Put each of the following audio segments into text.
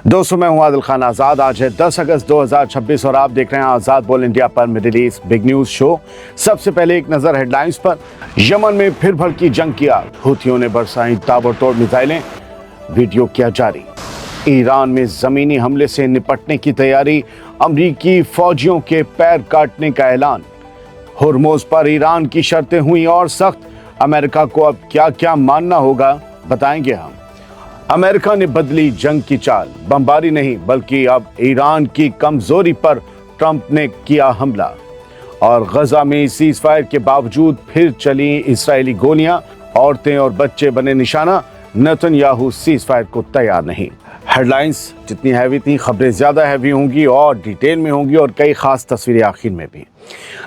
दोस्तों, मैं हूं आदिल खान आज़ाद। आज है 10 अगस्त 2026 और आप देख रहे हैं आज़ाद बोल इंडिया पर middle east big news show. सबसे पहले एक नज़र हेडलाइंस पर। यमन में फिर भड़की जंग की आग, हुथियों ने बरसाई ताबड़तोड़ मिसाइलें, वीडियो किया जारी। ईरान में ज़मीनी हमले से निपटने की तैयारी, अमरीकी फौजियों के पैर काटने का ऐलान। हुर्मुज़ पर ईरान की शर्तें हुई और सख्त, अमेरिका को अब क्या क्या मानना होगा बताएंगे हम। अमेरिका ने बदली जंग की चाल, बमबारी नहीं बल्कि अब ईरान की कमजोरी पर ट्रंप ने किया हमला। और गजा में सीज फायर के बावजूद फिर चली इस्राएली गोलियां, औरतें और बच्चे बने निशाना। नेतन्याहू सीज फायर को तैयार नहीं। हेडलाइंस जितनी हैवी थी, खबरें ज्यादा हैवी होंगी और डिटेल में होंगी और कई खास तस्वीरें आखिर में भी।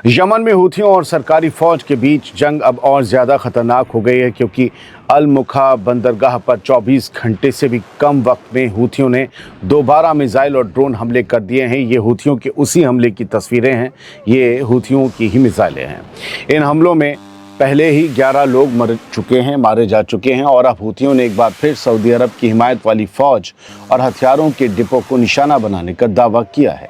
यमन में हुथियों और सरकारी फौज के बीच जंग अब और ज्यादा खतरनाक हो गई है, क्योंकि अल मुखा बंदरगाह पर 24 घंटे से भी कम वक्त में हुथियों ने दोबारा मिसाइल और ड्रोन हमले कर दिए हैं। ये हुथियों के उसी हमले की तस्वीरें हैं, ये हुथियों की ही मिसाइलें हैं। इन हमलों में पहले ही 11 लोग मारे जा चुके हैं और अब हुथियों ने एक बार फिर सऊदी अरब की हिमायत वाली फौज और हथियारों के डिपो को निशाना बनाने का दावा किया है।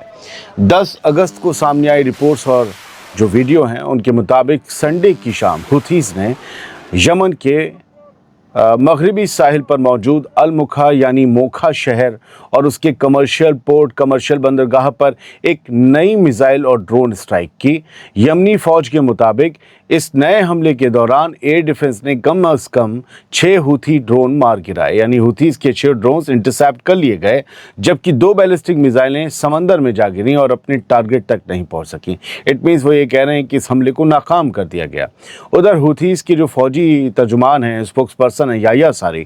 10 अगस्त को सामने आई रिपोर्ट्स और जो वीडियो हैं उनके मुताबिक संडे की शाम हुथीज ने यमन के मगरबी साहिल पर मौजूद अल मुखा यानी मोखा शहर और उसके कमर्शियल बंदरगाह पर एक नई मिसाइल और ड्रोन स्ट्राइक की। यमनी फौज के मुताबिक इस नए हमले के दौरान एयर डिफेंस ने कम अज़ कम 6 हुथी ड्रोन मार गिराए, यानी हुथीज के 6 ड्रोन्स इंटरसेप्ट कर लिए गए, जबकि 2 बैलिस्टिक मिसाइलें समंदर में जा गिरी और अपने टारगेट तक नहीं पहुंच सकी। इट मीन्स वो ये कह रहे हैं कि इस हमले को नाकाम कर दिया गया। उधर हुथीज के जो फौजी तर्जुमान हैं, स्पोक्स पर्सन है याह्या सारी,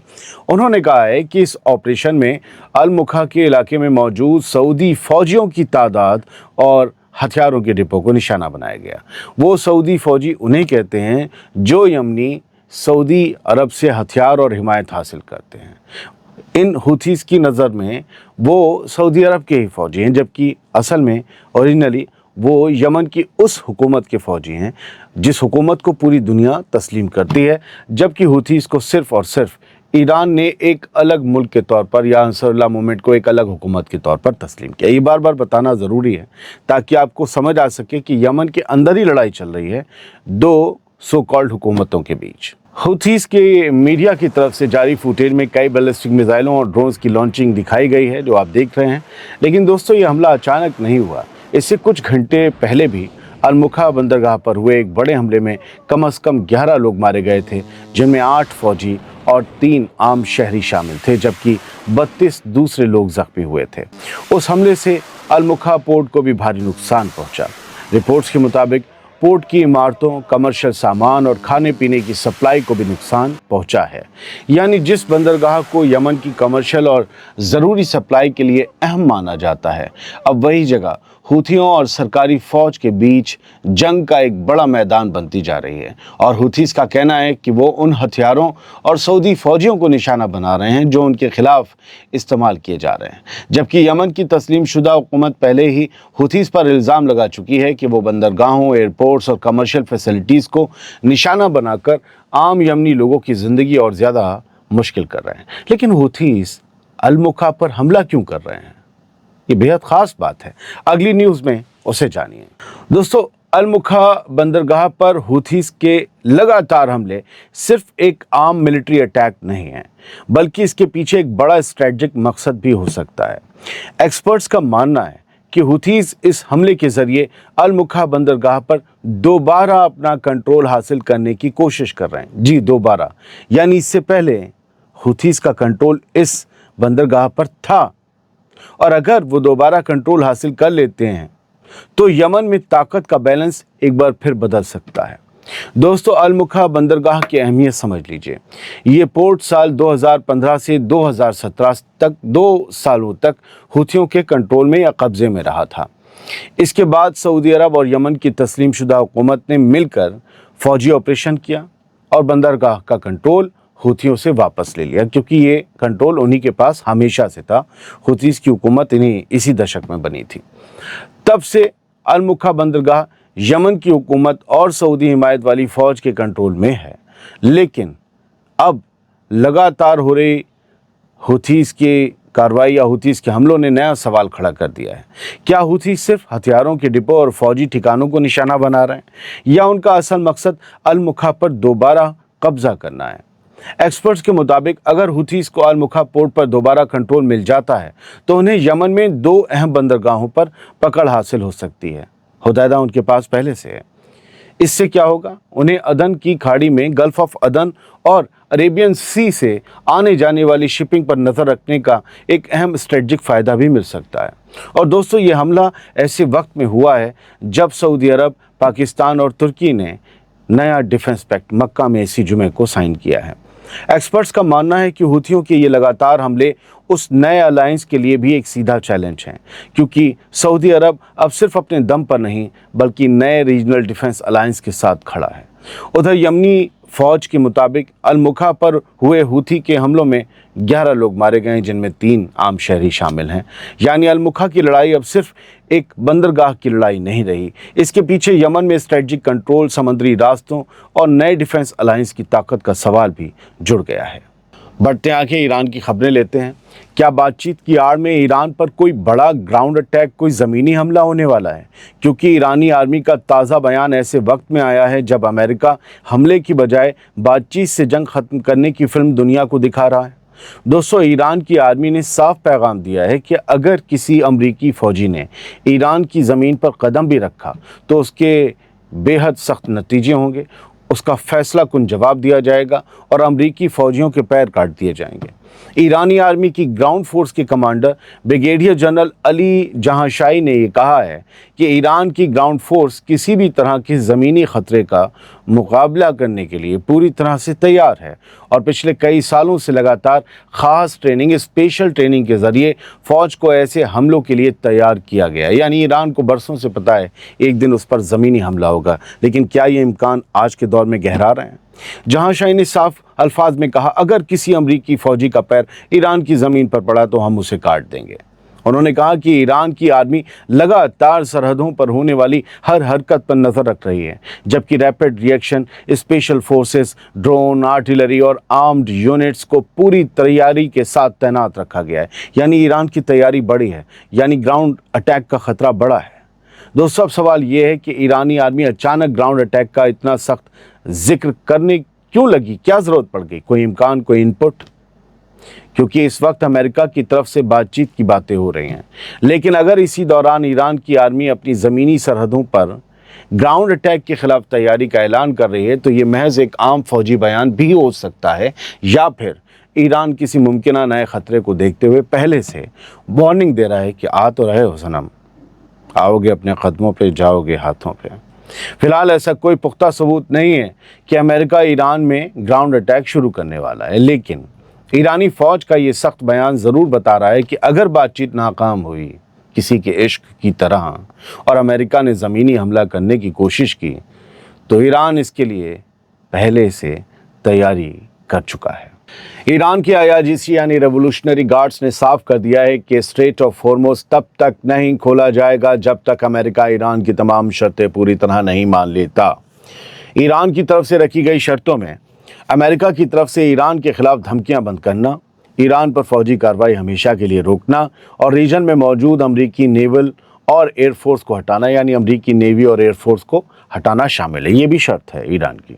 उन्होंने कहा है कि इस ऑपरेशन में अल मुखा के इलाके में मौजूद सऊदी फौजियों की तादाद और हथियारों के डिपो को निशाना बनाया गया। वो सऊदी फौजी उन्हें कहते हैं जो यमनी सऊदी अरब से हथियार और हिमायत हासिल करते हैं। इन हुथीज की नज़र में वो सऊदी अरब के ही फौजी हैं, जबकि असल में ओरिजिनली वो यमन की उस हुकूमत के फौजी हैं जिस हुकूमत को पूरी दुनिया तस्लीम करती है, जबकि हुथीज को सिर्फ़ और सिर्फ ईरान ने एक अलग मुल्क के तौर पर या अंसरुल्लाह मूवमेंट को एक अलग हुकूमत के तौर पर तस्लीम किया। ये बार बार बताना ज़रूरी है ताकि आपको समझ आ सके कि यमन के अंदर ही लड़ाई चल रही है दो सो कॉल्ड हुकूमतों के बीच। हुथीज के मीडिया की तरफ से जारी फुटेज में कई बैलिस्टिक मिसाइलों और ड्रोन्स की लॉन्चिंग दिखाई गई है, जो आप देख रहे हैं। लेकिन दोस्तों, ये हमला अचानक नहीं हुआ। इससे कुछ घंटे पहले भी अल मुखा बंदरगाह पर हुए एक बड़े हमले में कम से कम 11 लोग मारे गए थे, जिनमें 8 फौजी और 3 आम शहरी शामिल थे, जबकि 32 दूसरे लोग जख्मी हुए थे। उस हमले से अल मुखा पोर्ट को भी भारी नुकसान पहुंचा। रिपोर्ट्स के मुताबिक पोर्ट की इमारतों, कमर्शियल सामान और खाने पीने की सप्लाई को भी नुकसान पहुंचा है। यानी जिस बंदरगाह को यमन की कमर्शियल और ज़रूरी सप्लाई के लिए अहम माना जाता है, अब वही जगह हुथियों और सरकारी फ़ौज के बीच जंग का एक बड़ा मैदान बनती जा रही है। और हुथीज़ का कहना है कि वो उन हथियारों और सऊदी फ़ौजियों को निशाना बना रहे हैं जो उनके ख़िलाफ़ इस्तेमाल किए जा रहे हैं, जबकि यमन की तस्लीम शुदा हुकूमत पहले ही हुथीज़ पर इल्ज़ाम लगा चुकी है कि वो बंदरगाहों, एयरपोर्ट्स और कमर्शियल फैसिलिटीज़ को निशाना बनाकर आम यमनी लोगों की ज़िंदगी और ज़्यादा मुश्किल कर रहे हैं। लेकिन हुथीज़ अल मुखा पर हमला क्यों कर रहे हैं? ये बेहद ख़ास बात है। अगली न्यूज़ में उसे जानिए। दोस्तों, अल मुखा बंदरगाह पर हुथीज़ के लगातार हमले सिर्फ एक आम मिलिट्री अटैक नहीं है, बल्कि इसके पीछे एक बड़ा स्ट्रेटजिक मकसद भी हो सकता है। एक्सपर्ट्स का मानना है कि हुथीज़ इस हमले के ज़रिए अल मुखा बंदरगाह पर दोबारा अपना कंट्रोल हासिल करने की कोशिश कर रहे हैं। जी, दोबारा, यानी इससे पहले हुथीज़ का कंट्रोल इस बंदरगाह पर था, और अगर वो दोबारा कंट्रोल हासिल कर लेते हैं तो यमन में ताकत का बैलेंस एक बार फिर बदल सकता है। दोस्तों, अल मुखा बंदरगाह की अहमियत समझ लीजिए। ये पोर्ट साल 2015 से 2017 तक 2 सालों तक हुथियों के कंट्रोल में या कब्जे में रहा था। इसके बाद सऊदी अरब और यमन की तस्लीम शुदा हुकूमत ने मिलकर फौजी ऑपरेशन किया और बंदरगाह का कंट्रोल हुथियों से वापस ले लिया, क्योंकि ये कंट्रोल उन्हीं के पास हमेशा से था। हुथीज़ की हुकूमत इसी दशक में बनी थी। तब से अल मुखा बंदरगाह यमन की हुकूमत और सऊदी हिमायत वाली फ़ौज के कंट्रोल में है। लेकिन अब लगातार हो रही हुथीज़ के कार्रवाई या हुतीस के हमलों ने नया सवाल खड़ा कर दिया है। क्या हुतीस सिर्फ हथियारों के डिपो और फौजी ठिकानों को निशाना बना रहे हैं या उनका असल मकसद अल-मुखा पर दोबारा कब्जा करना है? एक्सपर्ट्स के मुताबिक अगर हुतीस को अल-मुखा पोर्ट पर दोबारा कंट्रोल मिल जाता है तो उन्हें यमन में 2 अहम बंदरगाहों पर पकड़ हासिल हो सकती है। हुदैदा उनके पास पहले से है। इससे क्या होगा? उन्हें अदन की खाड़ी में गल्फ ऑफ अदन और अरेबियन सी से आने जाने वाली शिपिंग पर नज़र रखने का एक अहम स्ट्रेटजिक फ़ायदा भी मिल सकता है। और दोस्तों, ये हमला ऐसे वक्त में हुआ है जब सऊदी अरब, पाकिस्तान और तुर्की ने नया डिफेंस पैक्ट मक्का में इसी जुमे को साइन किया है। एक्सपर्ट्स का मानना है कि हुथियों के ये लगातार हमले उस नए अलायंस के लिए भी एक सीधा चैलेंज है, क्योंकि सऊदी अरब अब सिर्फ अपने दम पर नहीं बल्कि नए रीजनल डिफेंस अलायंस के साथ खड़ा है। उधर यमनी फौज के मुताबिक अल-मुखा पर हुए हुथी के हमलों में 11 लोग मारे गए, जिनमें 3 आम शहरी शामिल हैं। यानी अल-मुखा की लड़ाई अब सिर्फ एक बंदरगाह की लड़ाई नहीं रही, इसके पीछे यमन में स्ट्रेटजिक कंट्रोल, समुद्री रास्तों और नए डिफेंस अलायंस की ताकत का सवाल भी जुड़ गया है। बढ़ते आगे ईरान की खबरें लेते हैं। क्या बातचीत की आड़ में ईरान पर कोई बड़ा ग्राउंड अटैक, कोई ज़मीनी हमला होने वाला है? क्योंकि ईरानी आर्मी का ताज़ा बयान ऐसे वक्त में आया है जब अमेरिका हमले की बजाय बातचीत से जंग ख़त्म करने की फिल्म दुनिया को दिखा रहा है। दोस्तों, ईरान की आर्मी ने साफ पैगाम दिया है कि अगर किसी अमरीकी फ़ौजी ने ईरान की ज़मीन पर कदम भी रखा तो उसके बेहद सख्त नतीजे होंगे, उसका फैसला कुन जवाब दिया जाएगा और अमरीकी फ़ौजियों के पैर काट दिए जाएंगे। ईरानी आर्मी की ग्राउंड फोर्स के कमांडर ब्रिगेडियर जनरल अली जहांशाही ने ये कहा है कि ईरान की ग्राउंड फोर्स किसी भी तरह के ज़मीनी ख़तरे का मुकाबला करने के लिए पूरी तरह से तैयार है और पिछले कई सालों से लगातार ख़ास ट्रेनिंग, स्पेशल ट्रेनिंग के ज़रिए फ़ौज को ऐसे हमलों के लिए तैयार किया गया है। यानी ईरान को बरसों से पता है एक दिन उस पर ज़मीनी हमला होगा, लेकिन क्या ये इम्कान आज के दौर में गहरा रहे हैं? जहांशाही ने साफ अल्फाज में कहा, अगर किसी अमरीकी फ़ौजी का पैर ईरान की ज़मीन पर पड़ा तो हम उसे काट देंगे। उन्होंने कहा कि ईरान की आर्मी लगातार सरहदों पर होने वाली हर हरकत पर नज़र रख रही है, जबकि rapid reaction, special forces, drone, artillery और आर्म्ड यूनिट्स को पूरी तैयारी के साथ तैनात रखा गया है। यानी ईरान की तैयारी बड़ी है, यानी ग्राउंड अटैक का ख़तरा बड़ा है। दोस्तों, अब सवाल ये है कि ईरानी आर्मी अचानक ग्राउंड अटैक का इतना सख्त जिक्र करने क्यों लगी? क्या ज़रूरत पड़ गई? कोई इम्कान, कोई इनपुट? क्योंकि इस वक्त अमेरिका की तरफ से बातचीत की बातें हो रही हैं, लेकिन अगर इसी दौरान ईरान की आर्मी अपनी ज़मीनी सरहदों पर ग्राउंड अटैक के खिलाफ तैयारी का ऐलान कर रही है तो ये महज एक आम फौजी बयान भी हो सकता है, या फिर ईरान किसी मुमकिन नए ख़तरे को देखते हुए पहले से वार्निंग दे रहा है कि आ तो रहे हो सनम, आओगे अपने कदमों पे, जाओगे हाथों पे। फिलहाल ऐसा कोई पुख्ता सबूत नहीं है कि अमेरिका ईरान में ग्राउंड अटैक शुरू करने वाला है, लेकिन ईरानी फ़ौज का ये सख्त बयान ज़रूर बता रहा है कि अगर बातचीत नाकाम हुई किसी के इश्क की तरह और अमेरिका ने ज़मीनी हमला करने की कोशिश की तो ईरान इसके लिए पहले से तैयारी कर चुका है। ईरान की IRGC यानी रेवोल्यूशनरी गार्ड्स ने साफ कर दिया है कि स्ट्रेट ऑफ हॉर्मुज़ तब तक नहीं खोला जाएगा जब तक अमेरिका ईरान की तमाम शर्तें पूरी तरह नहीं मान लेता। ईरान की तरफ से रखी गई शर्तों में अमेरिका की तरफ से ईरान के खिलाफ धमकियां बंद करना, ईरान पर फौजी कार्रवाई हमेशा के लिए रोकना और रीजन में मौजूद अमरीकी नेवल और एयरफोर्स को हटाना, यानी अमरीकी नेवी और एयरफोर्स को हटाना शामिल है। ये भी शर्त है ईरान की।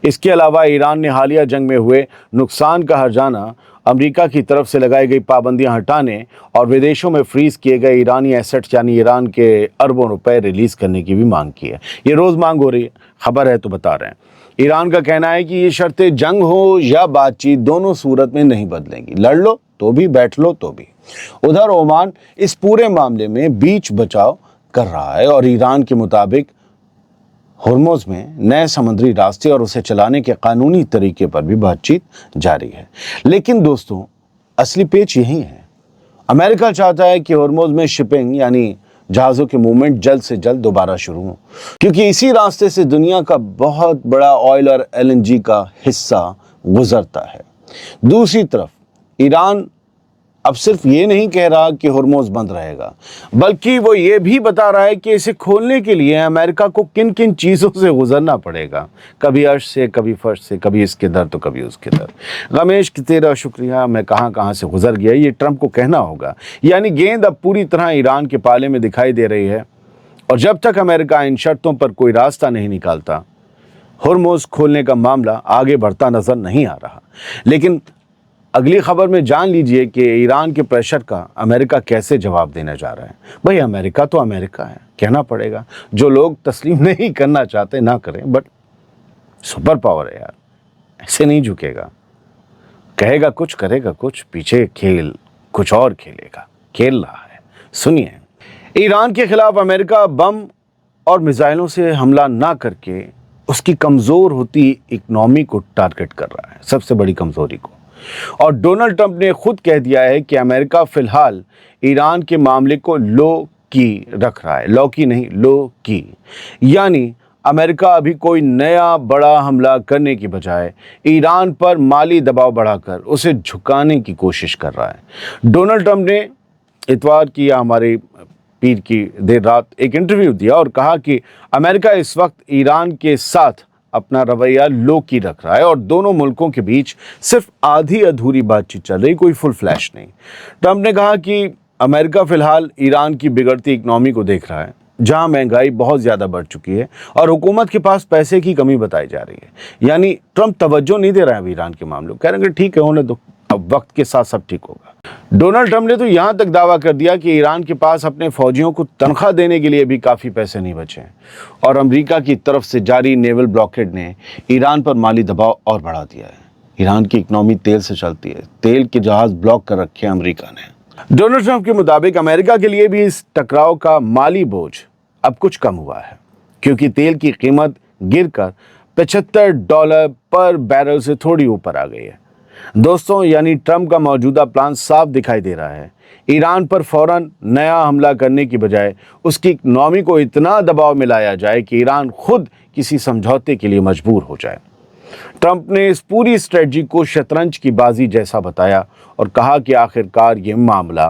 इसके अलावा ईरान ने हालिया जंग में हुए नुकसान का हर्जाना, अमरीका की तरफ से लगाई गई पाबंदियां हटाने और विदेशों में फ्रीज किए गए ईरानी एसेट्स यानी ईरान के अरबों रुपए रिलीज़ करने की भी मांग की है। ये रोज़ मांग हो रही है, खबर है तो बता रहे हैं। ईरान का कहना है कि ये शर्तें जंग हो या बातचीत दोनों सूरत में नहीं बदलेंगी, लड़ लो तो भी, बैठ लो तो भी। उधर ओमान इस पूरे मामले में बीच बचाव कर रहा है और ईरान के मुताबिक हॉर्मुज़ में नए समुद्री रास्ते और उसे चलाने के कानूनी तरीके पर भी बातचीत जारी है। लेकिन दोस्तों, असली पेच यही है। अमेरिका चाहता है कि हॉर्मुज़ में शिपिंग यानी जहाज़ों के मूवमेंट जल्द से जल्द दोबारा शुरू हो, क्योंकि इसी रास्ते से दुनिया का बहुत बड़ा ऑयल और LNG का हिस्सा गुजरता है। दूसरी तरफ ईरान اب صرف یہ نہیں کہہ رہا کہ ہرموز بند رہے گا، بلکہ وہ یہ بھی بتا رہا ہے کہ اسے کھولنے کے لیے امریکہ کو کن کن چیزوں سے گزرنا پڑے گا، کبھی عرش سے، کبھی فرش سے، کبھی اس کے در تو کبھی اس کے در۔ رمیش کہ تیرا شکریہ، میں کہاں سے گزر گیا، یہ ٹرمپ کو کہنا ہوگا۔ یعنی گیند اب پوری طرح ایران کے پالے میں دکھائی دے رہی ہے، اور جب تک امریکہ ان شرطوں پر کوئی راستہ نہیں نکالتا، ہرموز کھولنے کا معاملہ آگے بڑھتا نظر نہیں آ رہا۔ لیکن اگلی خبر میں جان لیجئے کہ ایران کے پریشر کا امریکہ کیسے جواب دینے جا رہا ہے۔ بھئی امریکہ تو امریکہ ہے، کہنا پڑے گا۔ جو لوگ تسلیم نہیں کرنا چاہتے نہ کریں، بٹ سپر پاور ہے یار، ایسے نہیں جھکے گا۔ کہے گا کچھ، کرے گا کچھ، پیچھے کھیل کچھ اور کھیلے گا، کھیل رہا ہے۔ سنیے، ایران کے خلاف امریکہ بم اور میزائلوں سے حملہ نہ کر کے اس کی کمزور ہوتی اکنامی کو ٹارگٹ کر رہا ہے، سب سے بڑی کمزوری کو۔ اور ڈونلڈ ٹرمپ نے خود کہہ دیا ہے کہ امریکہ فی الحال ایران کے معاملے کو لو کی رکھ رہا ہے، لو کی نہیں، لو کی، یعنی امریکہ ابھی کوئی نیا بڑا حملہ کرنے کی بجائے ایران پر مالی دباؤ بڑھا کر اسے جھکانے کی کوشش کر رہا ہے۔ ڈونلڈ ٹرمپ نے اتوار کی یا ہمارے پیر کی دیر رات ایک انٹرویو دیا اور کہا کہ امریکہ اس وقت ایران کے ساتھ اپنا رویہ لو کی رکھ رہا ہے اور دونوں ملکوں کے بیچ صرف آدھی ادھوری بات چیت چل رہی، کوئی فل فلیش نہیں۔ ٹرمپ نے کہا کہ امریکہ فی الحال ایران کی بگڑتی اکنامی کو دیکھ رہا ہے، جہاں مہنگائی بہت زیادہ بڑھ چکی ہے اور حکومت کے پاس پیسے کی کمی بتائی جا رہی ہے۔ یعنی ٹرمپ توجہ نہیں دے رہا ہے اب ایران کے معاملے کو، کہہ رہے ہیں کہ ٹھیک ہے ہونے دو، اب وقت کے ساتھ سب ٹھیک ہوگا۔ ڈونلڈ ٹرمپ نے تو یہاں تک دعویٰ کر دیا کہ ایران کے پاس اپنے فوجیوں کو تنخواہ دینے کے لیے بھی کافی پیسے نہیں بچے ہیں، اور امریکہ کی طرف سے جاری نیول بلاکیڈ نے ایران پر مالی دباؤ اور بڑھا دیا ہے۔ ایران کی اکنامی تیل سے چلتی ہے، تیل کے جہاز بلاک کر رکھے ہیں امریکہ نے۔ ڈونلڈ ٹرمپ کے مطابق امریکہ کے لیے بھی اس ٹکراؤ کا مالی بوجھ اب کچھ کم ہوا ہے، کیونکہ تیل کی قیمت گر کر $75 پر بیرل سے تھوڑی اوپر آ گئی ہے۔ دوستوں، یعنی ٹرمپ کا موجودہ پلان صاف دکھائی دے رہا ہے۔ ایران پر فوراً نیا حملہ کرنے کی بجائے اس کی اکنامی کو اتنا دباؤ میں لایا جائے کہ ایران خود کسی سمجھوتے کے لیے مجبور ہو جائے۔ ٹرمپ نے اس پوری اسٹریٹجی کو شطرنج کی بازی جیسا بتایا اور کہا کہ آخرکار یہ معاملہ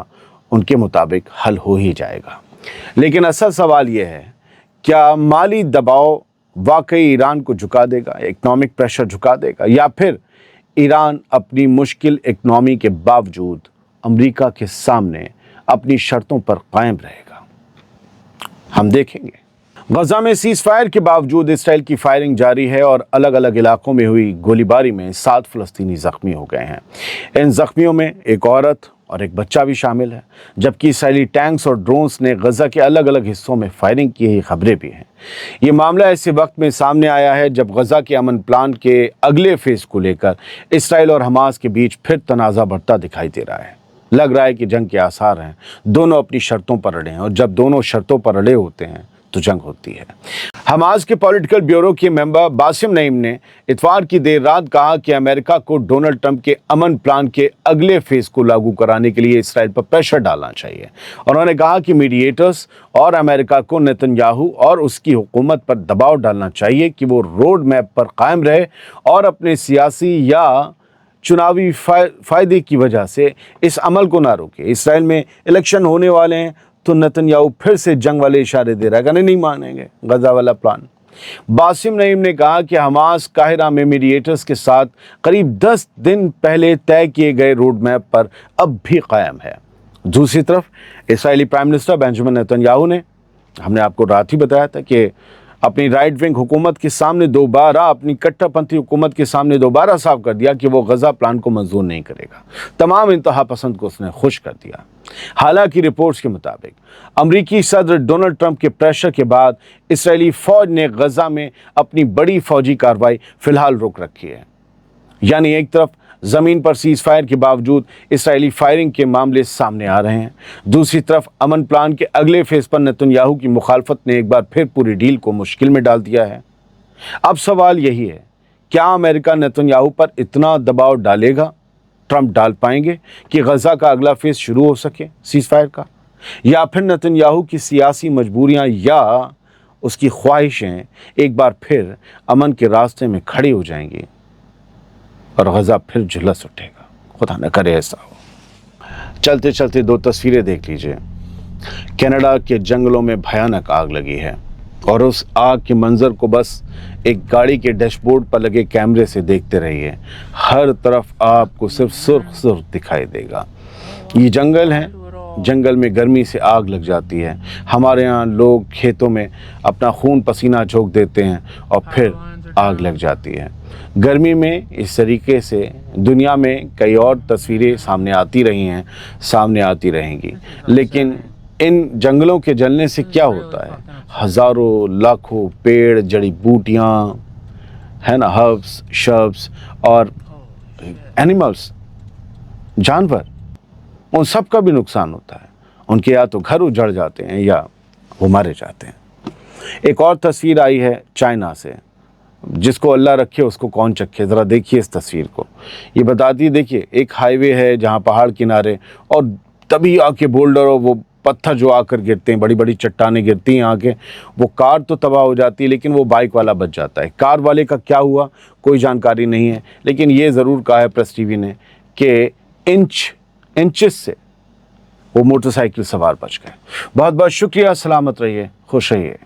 ان کے مطابق حل ہو ہی جائے گا۔ لیکن اصل سوال یہ ہے، کیا مالی دباؤ واقعی ایران کو جھکا دے گا، اکنامک پریشر جھکا دے گا، یا پھر ایران اپنی مشکل اکنامی کے باوجود امریکہ کے سامنے اپنی شرطوں پر قائم رہے گا؟ ہم دیکھیں گے۔ غزہ میں سیز فائر کے باوجود اسرائیل کی فائرنگ جاری ہے اور الگ الگ علاقوں میں ہوئی گولی باری میں 7 فلسطینی زخمی ہو گئے ہیں۔ ان زخمیوں میں ایک عورت اور ایک بچہ بھی شامل ہے، جبکہ اسرائیلی ٹینکس اور ڈرونز نے غزہ کے الگ الگ حصوں میں فائرنگ کی خبریں بھی ہیں۔ یہ معاملہ ایسے وقت میں سامنے آیا ہے جب غزہ کے امن پلان کے اگلے فیز کو لے کر اسرائیل اور حماس کے بیچ پھر تنازع بڑھتا دکھائی دے رہا ہے۔ لگ رہا ہے کہ جنگ کے آثار ہیں، دونوں اپنی شرطوں پر اڑے ہیں، اور جب دونوں شرطوں پر اڑے ہوتے ہیں تو جنگ ہوتی ہے۔ حماس کے پولیٹیکل بیورو کے ممبر باسم نعیم نے اتوار کی دیر رات کہا کہ امریکہ کو ڈونلڈ ٹرمپ کے امن پلان کے اگلے فیز کو لاگو کرانے کے لیے اسرائیل پر پریشر ڈالنا چاہیے۔ انہوں نے کہا کہ میڈیٹرز اور امریکہ کو نتن یاہو اور اس کی حکومت پر دباؤ ڈالنا چاہیے کہ وہ روڈ میپ پر قائم رہے اور اپنے سیاسی یا چناوی فائدے کی وجہ سے اس عمل کو نہ روکے۔ اسرائیل میں الیکشن ہونے والے ہیں تو نتن یاہو پھر سے جنگ والے اشارے دے رہا ہے کہ نہیں مانیں گے غزہ والا پلان۔ باسم نعیم نے کہا کہ حماس قاہرہ میں میڈیٹرز کے ساتھ قریب 10 دن پہلے طے کیے گئے روڈ میپ پر اب بھی قائم ہے۔ دوسری طرف اسرائیلی prime minister Benjamin Netanyahu نے، ہم نے آپ کو رات ہی بتایا تھا کہ اپنی رائٹ ونگ حکومت کے سامنے اپنی کٹر پنتھی حکومت کے سامنے دوبارہ صاف کر دیا کہ وہ غزہ پلان کو منظور نہیں کرے گا۔ تمام انتہا پسند کو اس نے خوش کر دیا۔ حالانکہ رپورٹس کے مطابق امریکی صدر ڈونلڈ ٹرمپ کے پریشر کے بعد اسرائیلی فوج نے غزہ میں اپنی بڑی فوجی کارروائی فی الحال روک رکھی ہے۔ یعنی ایک طرف زمین پر سیز فائر کے باوجود اسرائیلی فائرنگ کے معاملے سامنے آ رہے ہیں، دوسری طرف امن پلان کے اگلے فیز پر نتن یاہو کی مخالفت نے ایک بار پھر پوری ڈیل کو مشکل میں ڈال دیا ہے۔ اب سوال یہی ہے، کیا امریکہ نتن یاہو پر اتنا دباؤ ڈالے گا، ٹرمپ ڈال پائیں گے کہ غزہ کا اگلا فیز شروع ہو سکے سیز فائر کا، یا پھر نتن یاہو کی سیاسی مجبوریاں یا اس کی خواہشیں ایک بار پھر امن کے راستے میں کھڑی ہو جائیں گی اور غزہ پھر جھلس اٹھے گا؟ خدا نہ کرے ایسا ہو۔ चलते चलते दो तस्वीरें देख लीजिए। कनाडा के जंगलों में भयानक आग लगी है और उस आग के मंजर को बस एक गाड़ी के डैशबोर्ड पर लगे कैमरे से देखते रहिए। हर तरफ आपको सिर्फ सुर्ख सुर्ख दिखाई देगा। ये जंगल है, जंगल में गर्मी से आग लग जाती है। हमारे यहाँ लोग खेतों में अपना खून पसीना झोंक देते हैं और फिर आग लग जाती है। गर्मी में इस तरीके से दुनिया में कई और तस्वीरें सामने आती रही हैं, सामने आती रहेंगी, लेकिन इन जंगलों के जलने से क्या होता है? हज़ारों लाखों पेड़, जड़ी बूटियाँ, है ना, हर्ब्स, शर्ब्स और एनिमल्स, जानवर, उन सब का भी नुकसान होता है। उनके या तो घर उजड़ जाते हैं या वो मारे जाते हैं। एक और तस्वीर आई है चाइना से, जिसको अल्लाह रखे उसको कौन चखे। ज़रा देखिए इस तस्वीर को। ये बताती है, देखिए एक हाईवे है जहाँ पहाड़ किनारे, और तभी आके बोल्डर और वो पत्थर जो आकर गिरते हैं, बड़ी बड़ी चट्टानें गिरती हैं आके, वो कार तो तबाह हो जाती है लेकिन वो बाइक वाला बच जाता है। कार वाले का क्या हुआ कोई जानकारी नहीं है, लेकिन ये ज़रूर कहा है प्रेस टीवी ने कि इंचेस से वो मोटरसाइकिल सवार बच गए। बहुत बहुत शुक्रिया, सलामत रहिए, खुश रहिए।